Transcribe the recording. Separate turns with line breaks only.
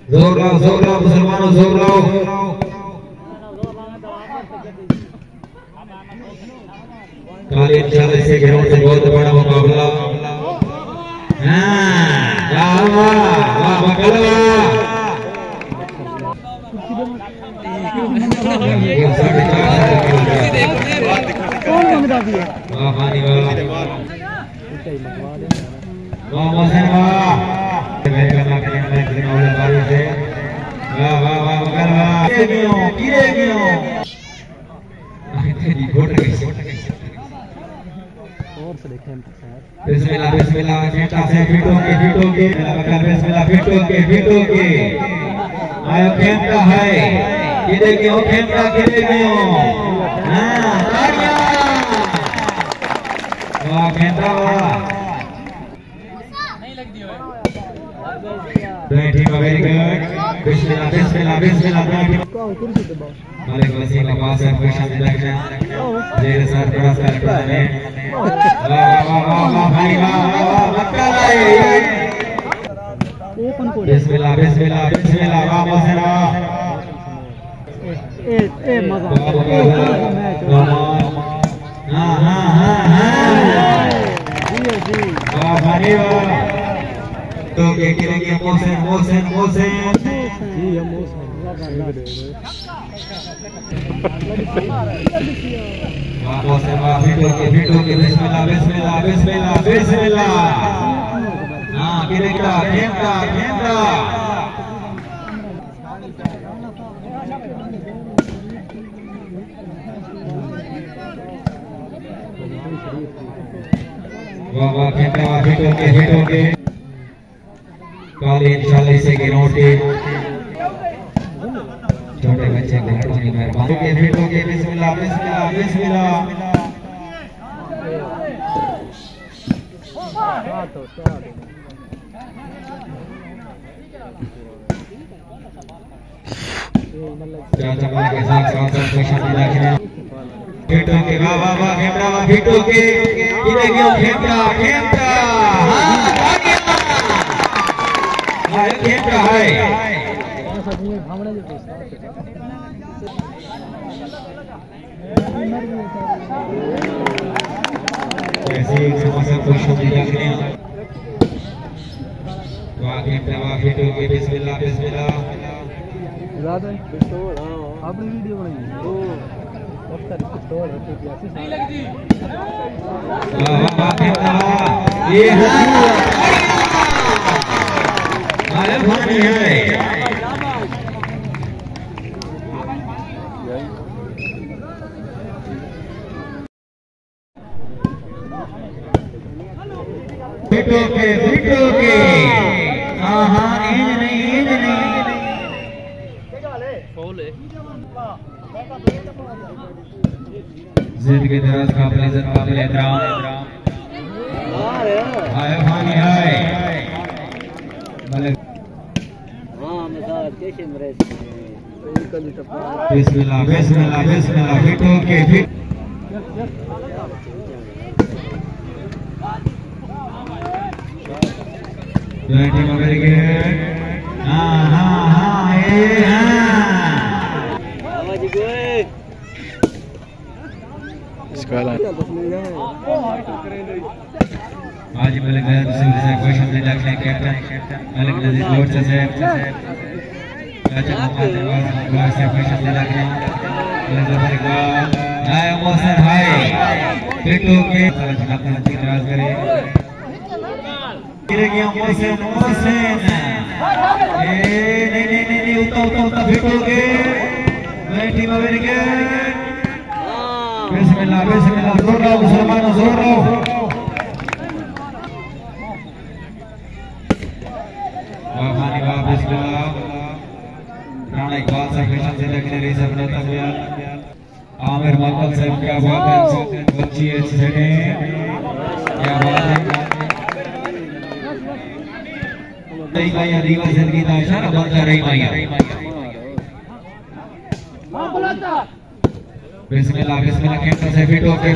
जोर लाओ मुसलमानों, जोर लाओ। कल इंशाल्लाह इसे ग्राउंड से बहुत बड़ा मुकाबला। वाह वाह बकलवा। बिस्मिल्लाह बिस्मिल्लाह खेता से फिटोगे बिस्मिल्लाह फिटोगे आयो खेता है किधर क्यों खेता किधर क्यों तालियां वाह खेता वाह नहीं लग दी बैठी वेरी गुड बिस्मिल्लाह बिस्मिल्लाह बिस्मिल्लाह मालिक वसीम अब्बास है खुश आमदीद जेर सर क्रॉस करता है वाह भाई वाह मक्का लाए बिस्मिल्लाह बिस्मिल्लाह बिस्मिल्लाह वाह मोहसिना ए मजा जी वाह भाई वाह तो के करेंगे मोहसिन जी हम मोहसिन फिटोगे बिस्मिल्लाह बिस्मिल्लाह बिस्मिल्लाह बिस्मिल्लाह खेमता वाह फिटोगे कल इंशाल्लाह इसे ग्राउंड के छोटे बच्चे को हटाने मेहरबानी के फिटोगे बिस्मिल्लाह बिस्मिल्लाह बिस्मिल्लाह चाचा के साथ क्वेश्चन रखना फिटोगे वाह वाह वाह फिटोगे किधर क्यों खेमता खेमता है ऐसे समस्या को शोधी रखने वाह फिटोगे बिस्मिल्लाह बिस्मिल्लाह आपने वीडियो बनाई नहीं लगती ये फिटोगे जिद के दराज काबिल इज्जत काबिल एहतराम हाय भानी हाय बिस्मिल्लाह बिस्मिल्लाह बिस्मिल्लाह फिटोगे बैठे मगर के आज मलिक नजीर से क्वेश्चन दे रखे कैप्टन मलिक नजीर बोर्ड से चाचा मोहम्मद नवाज से क्वेश्चन दे रखे मलिक आए मोहसिन भाई फिटोगे अपना इतराज करे मोहसिन नहीं उतना फिटोगे बैठी मगर के बिस्मिल्लाह बिस्मिल्लाह जोर लाओ मुसलमानों जोर लाओ वाह बिस्मिल्लाह राणा इकबाल साहब क्वेश्चन से लगने रही सब ने तबियत आमिर मक्कल साहब क्या बात है बच्ची अच्छी सेटे क्या बात है रही माया रीवा जिंदगी का इशारा बनता रही माया बिस्मिल्लाह बिस्मिल्लाह खेमता से फिटोगे